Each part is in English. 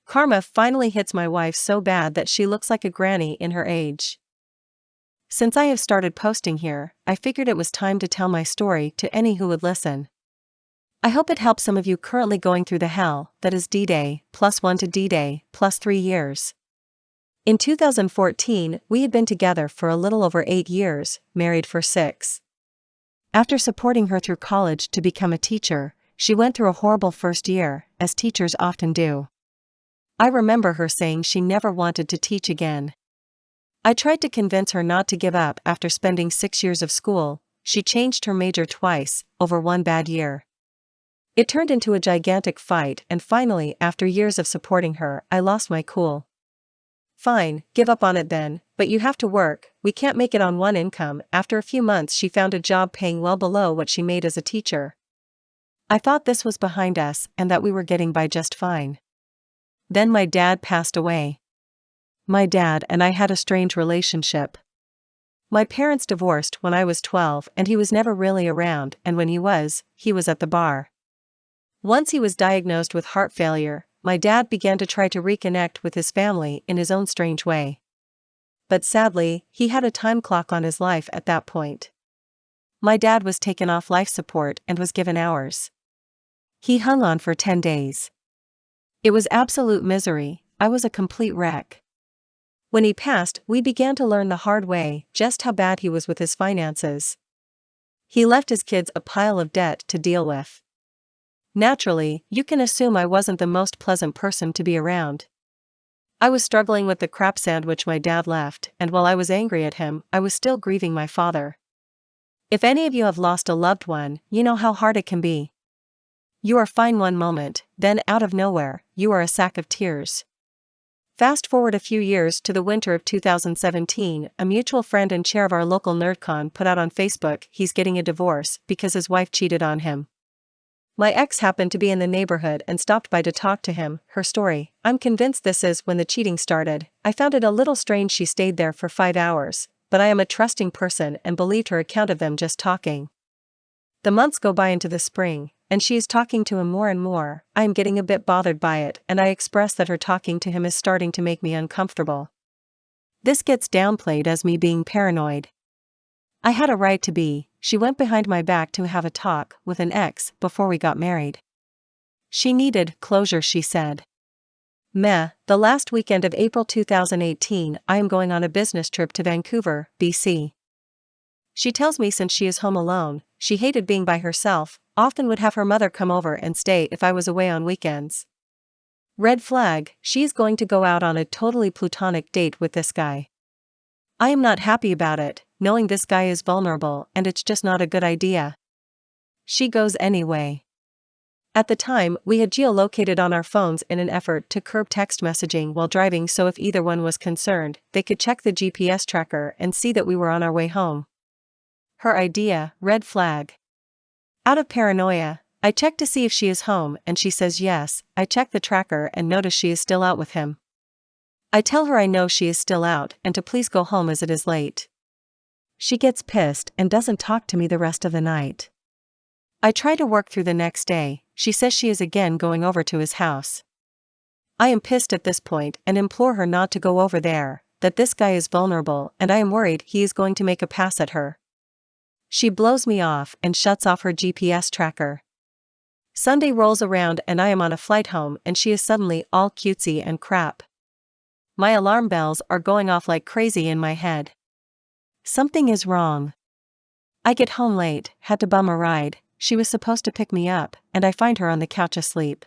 Karma finally hits my wife so bad that she looks like a granny in her age. Since I have started posting here, I figured it was time to tell my story to any who would listen. I hope it helps some of you currently going through the hell that is D-Day, +1 to D-Day, +3 years. In 2014, we had been together for a little over 8 years, married for 6. After supporting her through college to become a teacher, she went through a horrible first year, as teachers often do. I remember her saying she never wanted to teach again. I tried to convince her not to give up after spending 6 years of school. She changed her major twice, over one bad year. It turned into a gigantic fight, and finally, after years of supporting her, I lost my cool. Fine, give up on it then, but you have to work, we can't make it on one income. After a few months she found a job paying well below what she made as a teacher. I thought this was behind us and that we were getting by just fine. Then my dad passed away. My dad and I had a strange relationship. My parents divorced when I was 12 and he was never really around, and when he was at the bar. Once he was diagnosed with heart failure, my dad began to try to reconnect with his family in his own strange way. But sadly, he had a time clock on his life at that point. My dad was taken off life support and was given hours. He hung on for 10 days. It was absolute misery. I was a complete wreck. When he passed, we began to learn the hard way just how bad he was with his finances. He left his kids a pile of debt to deal with. Naturally, you can assume I wasn't the most pleasant person to be around. I was struggling with the crap sandwich my dad left, and while I was angry at him, I was still grieving my father. If any of you have lost a loved one, you know how hard it can be. You are fine one moment, then out of nowhere, you are a sack of tears. Fast forward a few years to the winter of 2017, a mutual friend and chair of our local NerdCon put out on Facebook he's getting a divorce because his wife cheated on him. My ex happened to be in the neighborhood and stopped by to talk to him. Her story: I'm convinced this is when the cheating started. I found it a little strange she stayed there for 5 hours, but I am a trusting person and believed her account of them just talking. The months go by into the spring, and she is talking to him more and more. I am getting a bit bothered by it, and I express that her talking to him is starting to make me uncomfortable. This gets downplayed as me being paranoid. I had a right to be. She went behind my back to have a talk with an ex before we got married. She needed closure, she said. Meh, the last weekend of April 2018, I am going on a business trip to Vancouver, BC. She tells me since she is home alone, she hated being by herself, often would have her mother come over and stay if I was away on weekends. Red flag, she's going to go out on a totally platonic date with this guy. I am not happy about it, knowing this guy is vulnerable and it's just not a good idea. She goes anyway. At the time, we had geolocated on our phones in an effort to curb text messaging while driving, so if either one was concerned, they could check the GPS tracker and see that we were on our way home. Her idea: red flag. Out of paranoia, I check to see if she is home and she says yes. I check the tracker and notice she is still out with him. I tell her I know she is still out and to please go home as it is late. She gets pissed and doesn't talk to me the rest of the night. I try to work through the next day. She says she is again going over to his house. I am pissed at this point and implore her not to go over there, that this guy is vulnerable and I am worried he is going to make a pass at her. She blows me off and shuts off her GPS tracker. Sunday rolls around and I am on a flight home and she is suddenly all cutesy and crap. My alarm bells are going off like crazy in my head. Something is wrong. I get home late, had to bum a ride. She was supposed to pick me up, and I find her on the couch asleep.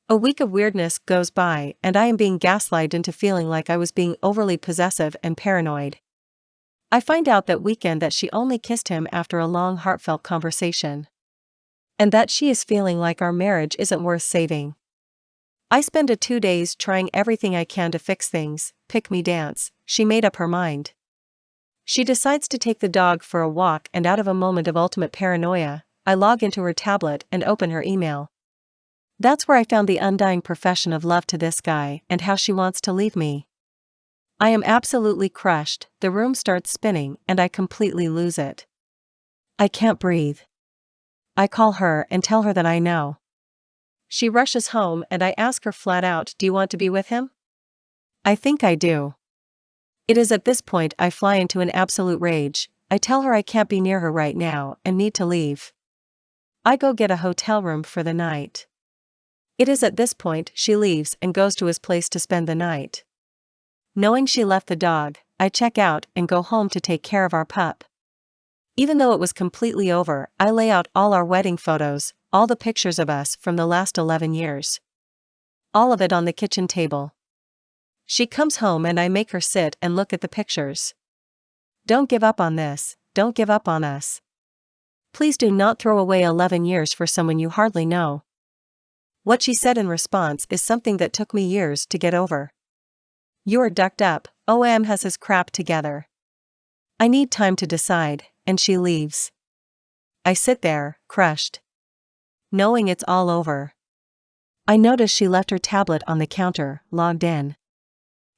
A week of weirdness goes by and I am being gaslighted into feeling like I was being overly possessive and paranoid. I find out that weekend that she only kissed him after a long heartfelt conversation. And that she is feeling like our marriage isn't worth saving. I spend 2 days trying everything I can to fix things. Pick me dance. She made up her mind. She decides to take the dog for a walk, and out of a moment of ultimate paranoia, I log into her tablet and open her email. That's where I found the undying profession of love to this guy and how she wants to leave me. I am absolutely crushed. The room starts spinning and I completely lose it. I can't breathe. I call her and tell her that I know. She rushes home and I ask her flat out, "Do you want to be with him?" "I think I do." It is at this point I fly into an absolute rage. I tell her I can't be near her right now and need to leave. I go get a hotel room for the night. It is at this point she leaves and goes to his place to spend the night. Knowing she left the dog, I check out and go home to take care of our pup. Even though it was completely over, I lay out all our wedding photos, all the pictures of us from the last 11 years. All of it on the kitchen table. She comes home and I make her sit and look at the pictures. "Don't give up on this, don't give up on us. Please do not throw away 11 years for someone you hardly know." What she said in response is something that took me years to get over. "You're ducked up, OM has his crap together." I need time to decide, and she leaves. I sit there, crushed. Knowing it's all over. I notice she left her tablet on the counter, logged in.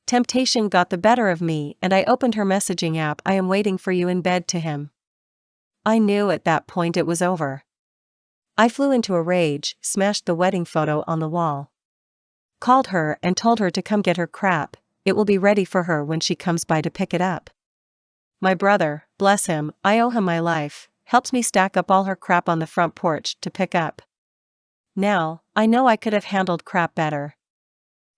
Temptation got the better of me and I opened her messaging app. "I am waiting for you in bed" to him. I knew at that point it was over. I flew into a rage, smashed the wedding photo on the wall. Called her and told her to come get her crap, it will be ready for her when she comes by to pick it up. My brother, bless him, I owe him my life, helps me stack up all her crap on the front porch to pick up. Now, I know I could have handled crap better.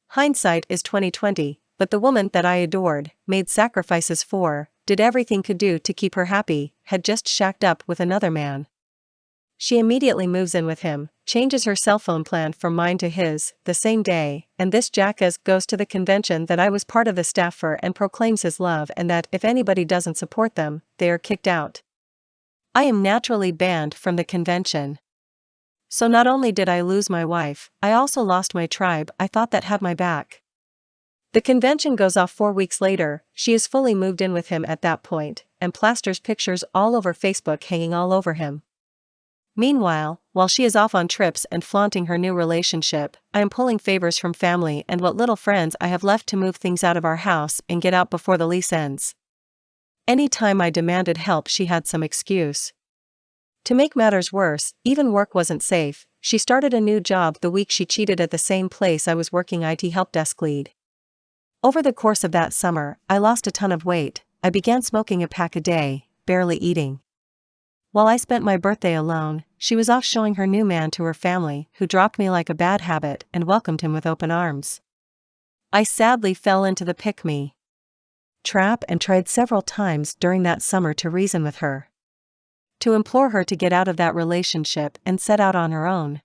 Hindsight is 2020, but the woman that I adored, made sacrifices for, did everything could do to keep her happy, had just shacked up with another man. She immediately moves in with him, changes her cell phone plan from mine to his, the same day, and this jackass goes to the convention that I was part of the staff for and proclaims his love and that if anybody doesn't support them, they are kicked out. I am naturally banned from the convention. So not only did I lose my wife, I also lost my tribe I thought that had my back. The convention goes off 4 weeks later. She is fully moved in with him at that point, and plasters pictures all over Facebook hanging all over him. Meanwhile, while she is off on trips and flaunting her new relationship, I am pulling favors from family and what little friends I have left to move things out of our house and get out before the lease ends. Any time I demanded help she had some excuse. To make matters worse, even work wasn't safe. She started a new job the week she cheated at the same place I was working IT help desk lead. Over the course of that summer, I lost a ton of weight. I began smoking a pack a day, barely eating. While I spent my birthday alone, she was off showing her new man to her family, who dropped me like a bad habit and welcomed him with open arms. I sadly fell into the pick-me trap and tried several times during that summer to reason with her. To implore her to get out of that relationship and set out on her own.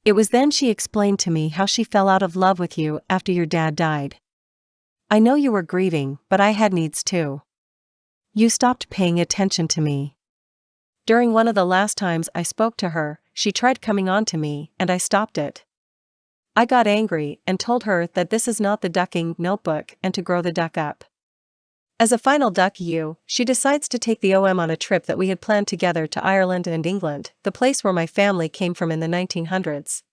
It was then she explained to me how she fell out of love with you after your dad died. "I know you were grieving, but I had needs too. You stopped paying attention to me." During one of the last times I spoke to her, she tried coming on to me, and I stopped it. I got angry and told her that this is not the ducking notebook and to grow the duck up. As a final duck she decides to take the OM on a trip that we had planned together to Ireland and England, the place where my family came from in the 1900s.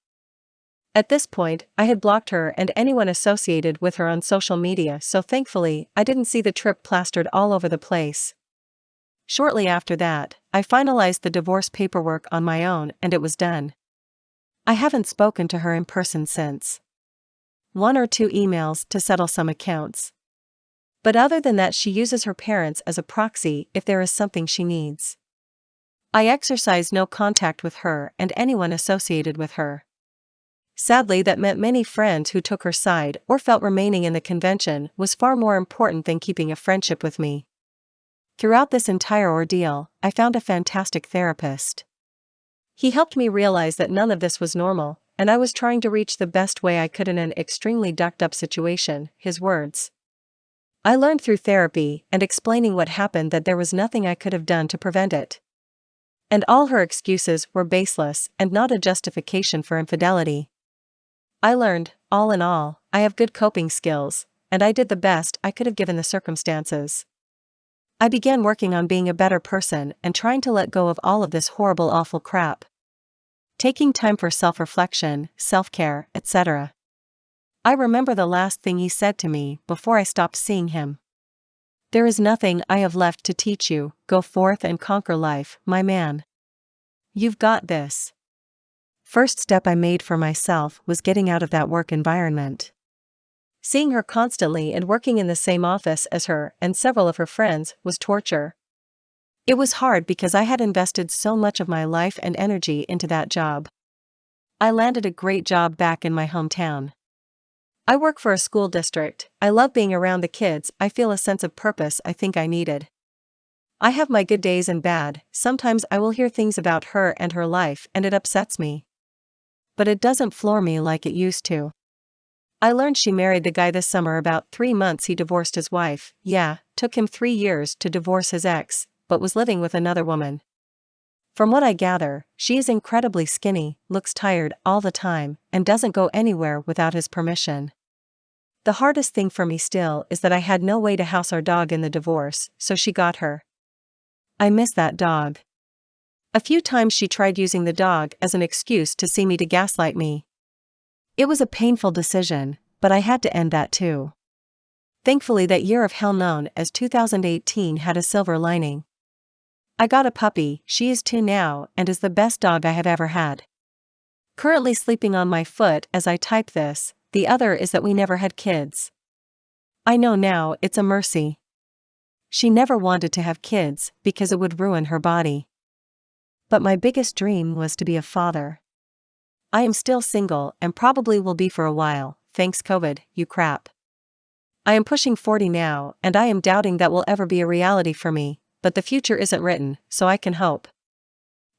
At this point, I had blocked her and anyone associated with her on social media, so thankfully, I didn't see the trip plastered all over the place. Shortly after that, I finalized the divorce paperwork on my own and it was done. I haven't spoken to her in person since. 1 or 2 emails to settle some accounts. But other than that, she uses her parents as a proxy if there is something she needs. I exercise no contact with her and anyone associated with her. Sadly, that meant many friends who took her side or felt remaining in the convention was far more important than keeping a friendship with me. Throughout this entire ordeal, I found a fantastic therapist. He helped me realize that none of this was normal, and I was trying to reach the best way I could in an extremely ducked-up situation, his words. I learned through therapy and explaining what happened that there was nothing I could have done to prevent it. And all her excuses were baseless and not a justification for infidelity. I learned, all in all, I have good coping skills, and I did the best I could have given the circumstances. I began working on being a better person and trying to let go of all of this horrible, awful crap. Taking time for self-reflection, self-care, etc. I remember the last thing he said to me before I stopped seeing him. "There is nothing I have left to teach you, go forth and conquer life, my man. You've got this." first step I made for myself was getting out of that work environment. Seeing her constantly and working in the same office as her and several of her friends was torture. It was hard because I had invested so much of my life and energy into that job. I landed a great job back in my hometown. I work for a school district. I love being around the kids. I feel a sense of purpose I think I needed. I have my good days and bad. Sometimes I will hear things about her and her life and it upsets me. But it doesn't floor me like it used to. I learned she married the guy this summer. About 3 months he divorced his wife. Yeah, took him 3 years to divorce his ex, but was living with another woman. From what I gather, she is incredibly skinny, looks tired all the time, and doesn't go anywhere without his permission. The hardest thing for me still is that I had no way to house our dog in the divorce, so she got her. I miss that dog. A few times she tried using the dog as an excuse to see me to gaslight me. It was a painful decision, but I had to end that too. Thankfully that year of hell known as 2018 had a silver lining. I got a puppy. She is 2 now and is the best dog I have ever had. Currently sleeping on my foot as I type this. The other is that we never had kids. I know now it's a mercy. She never wanted to have kids because it would ruin her body. But my biggest dream was to be a father. I am still single and probably will be for a while, thanks COVID, you crap. I am pushing 40 now and I am doubting that will ever be a reality for me, but the future isn't written, so I can hope.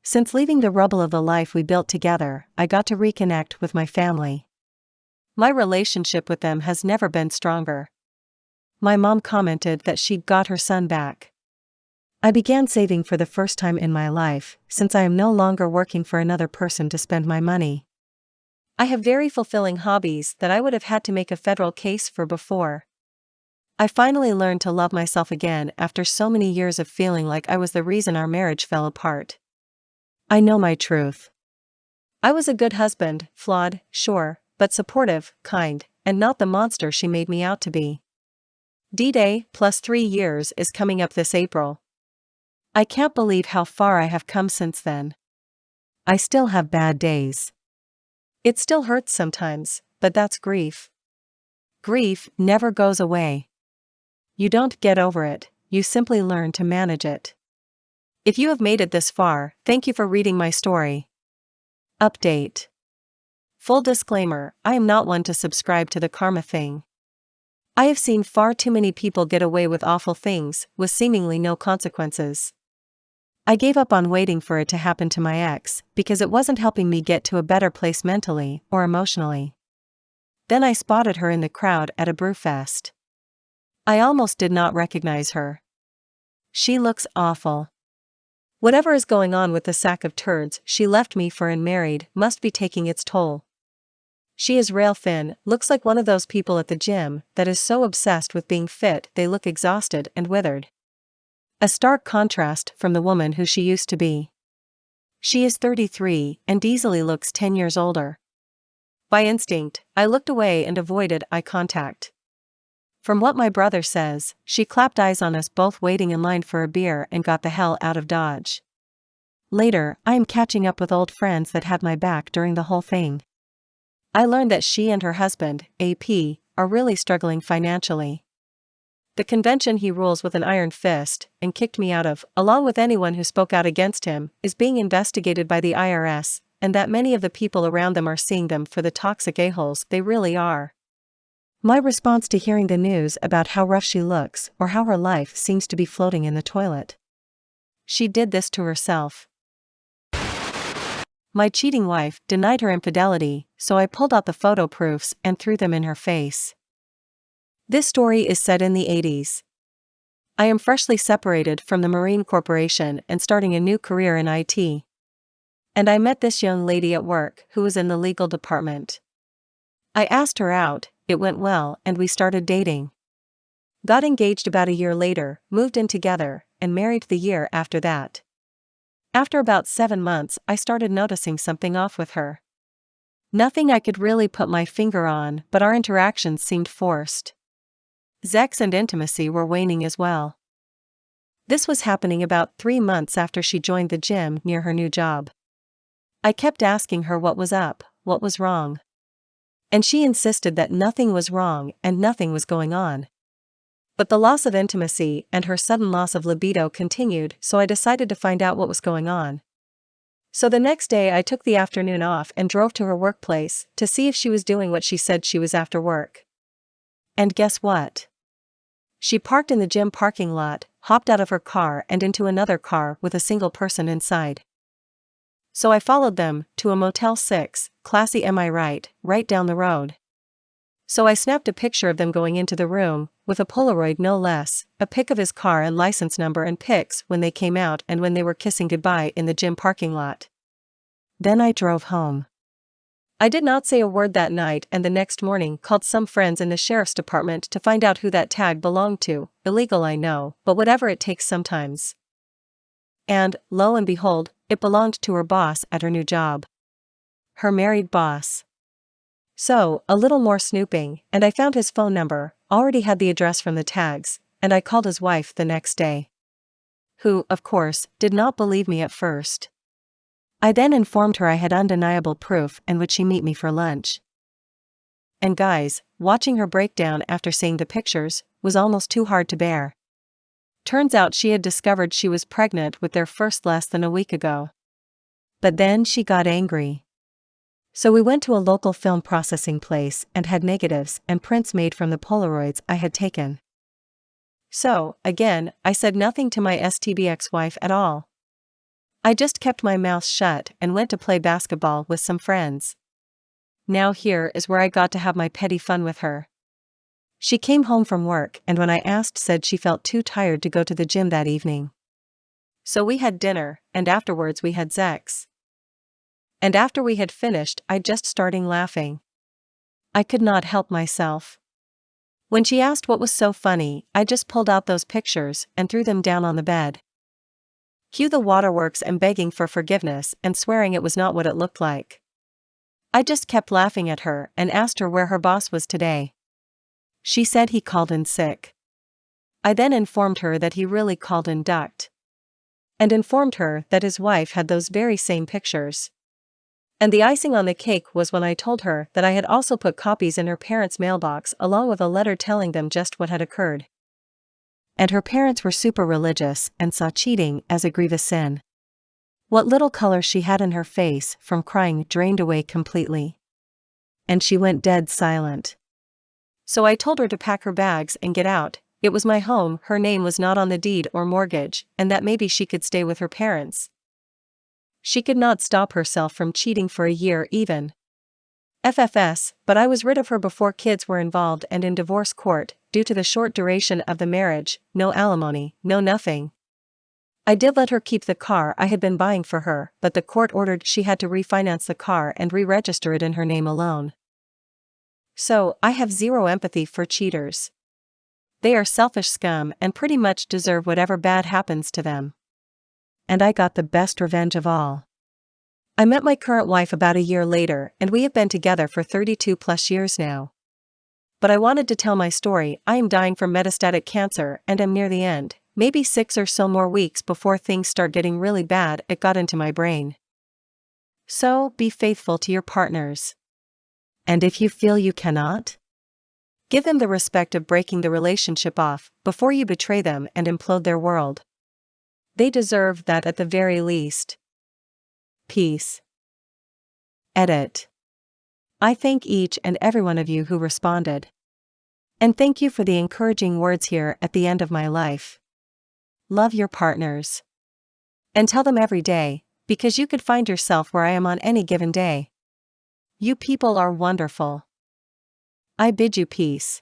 Since leaving the rubble of the life we built together, I got to reconnect with my family. My relationship with them has never been stronger. My mom commented that she got her son back. I began saving for the first time in my life, since I am no longer working for another person to spend my money. I have very fulfilling hobbies that I would have had to make a federal case for before. I finally learned to love myself again after so many years of feeling like I was the reason our marriage fell apart. I know my truth. I was a good husband, flawed, sure, but supportive, kind, and not the monster she made me out to be. D-Day plus 3 years is coming up this April. I can't believe how far I have come since then. I still have bad days. It still hurts sometimes, but that's grief. Grief never goes away. You don't get over it, you simply learn to manage it. If you have made it this far, thank you for reading my story. Update. Full disclaimer, I am not one to subscribe to the karma thing. I have seen far too many people get away with awful things, with seemingly no consequences. I gave up on waiting for it to happen to my ex, because it wasn't helping me get to a better place mentally or emotionally. Then I spotted her in the crowd at a brewfest. I almost did not recognize her. She looks awful. Whatever is going on with the sack of turds she left me for and married must be taking its toll. She is rail thin, looks like one of those people at the gym that is so obsessed with being fit they look exhausted and withered. A stark contrast from the woman who she used to be. She is 33 and easily looks 10 years older. By instinct, I looked away and avoided eye contact. From what my brother says, she clapped eyes on us both waiting in line for a beer and got the hell out of Dodge. Later, I am catching up with old friends that had my back during the whole thing. I learned that she and her husband, AP, are really struggling financially. The convention he rules with an iron fist and kicked me out of, along with anyone who spoke out against him, is being investigated by the IRS, and that many of the people around them are seeing them for the toxic a-holes they really are. My response to hearing the news about how rough she looks or how her life seems to be floating in the toilet. She did this to herself. My cheating wife denied her infidelity, so I pulled out the photo proofs and threw them in her face. This story is set in the 80s. I am freshly separated from the Marine Corporation and starting a new career in IT. And I met this young lady at work who was in the legal department. I asked her out, it went well, and we started dating. Got engaged about a year later, moved in together, and married the year after that. After about 7 months, I started noticing something off with her. Nothing I could really put my finger on, but our interactions seemed forced. Sex and intimacy were waning as well. This was happening about 3 months after she joined the gym near her new job. I kept asking her what was up, what was wrong. And she insisted that nothing was wrong and nothing was going on. But the loss of intimacy and her sudden loss of libido continued, so I decided to find out what was going on. So the next day I took the afternoon off and drove to her workplace to see if she was doing what she said she was after work. And guess what? She parked in the gym parking lot, hopped out of her car and into another car with a single person inside. So I followed them to a Motel 6, classy am I right down the road. So I snapped a picture of them going into the room, with a Polaroid no less, a pic of his car and license number and pics when they came out and when they were kissing goodbye in the gym parking lot. Then I drove home. I did not say a word that night and the next morning called some friends in the sheriff's department to find out who that tag belonged to. Illegal, I know, but whatever it takes sometimes. And, lo and behold, it belonged to her boss at her new job. Her married boss. So, a little more snooping, and I found his phone number, already had the address from the tags, and I called his wife the next day. Who, of course, did not believe me at first. I then informed her I had undeniable proof and would she meet me for lunch. And guys, watching her breakdown after seeing the pictures, was almost too hard to bear. Turns out she had discovered she was pregnant with their first less than a week ago. But then she got angry. So we went to a local film processing place and had negatives and prints made from the Polaroids I had taken. So, again, I said nothing to my STB ex-wife at all. I just kept my mouth shut and went to play basketball with some friends. Now here is where I got to have my petty fun with her. She came home from work and when I asked said she felt too tired to go to the gym that evening. So we had dinner, and afterwards we had sex. And after we had finished I just started laughing. I could not help myself. When she asked what was so funny, I just pulled out those pictures and threw them down on the bed. Cue the waterworks and begging for forgiveness and swearing it was not what it looked like. I just kept laughing at her and asked her where her boss was today. She said he called in sick. I then informed her that he really called in ducked. And informed her that his wife had those very same pictures. And the icing on the cake was when I told her that I had also put copies in her parents' mailbox along with a letter telling them just what had occurred. And her parents were super religious and saw cheating as a grievous sin. What little color she had in her face from crying drained away completely. And she went dead silent. So I told her to pack her bags and get out. It was my home, her name was not on the deed or mortgage, and that maybe she could stay with her parents. She could not stop herself from cheating for a year even. FFS, but I was rid of her before kids were involved and in divorce court, due to the short duration of the marriage, no alimony, no nothing. I did let her keep the car I had been buying for her, but the court ordered she had to refinance the car and re-register it in her name alone. So, I have zero empathy for cheaters. They are selfish scum and pretty much deserve whatever bad happens to them. And I got the best revenge of all. I met my current wife about a year later and we have been together for 32 plus years now. But I wanted to tell my story. I am dying from metastatic cancer and am near the end, maybe 6 or so more weeks before things start getting really bad. It got into my brain. So, be faithful to your partners. And if you feel you cannot, give them the respect of breaking the relationship off before you betray them and implode their world. They deserve that at the very least. Peace. Edit. I thank each and every one of you who responded. And thank you for the encouraging words here at the end of my life. Love your partners. And tell them every day, because you could find yourself where I am on any given day. You people are wonderful. I bid you peace.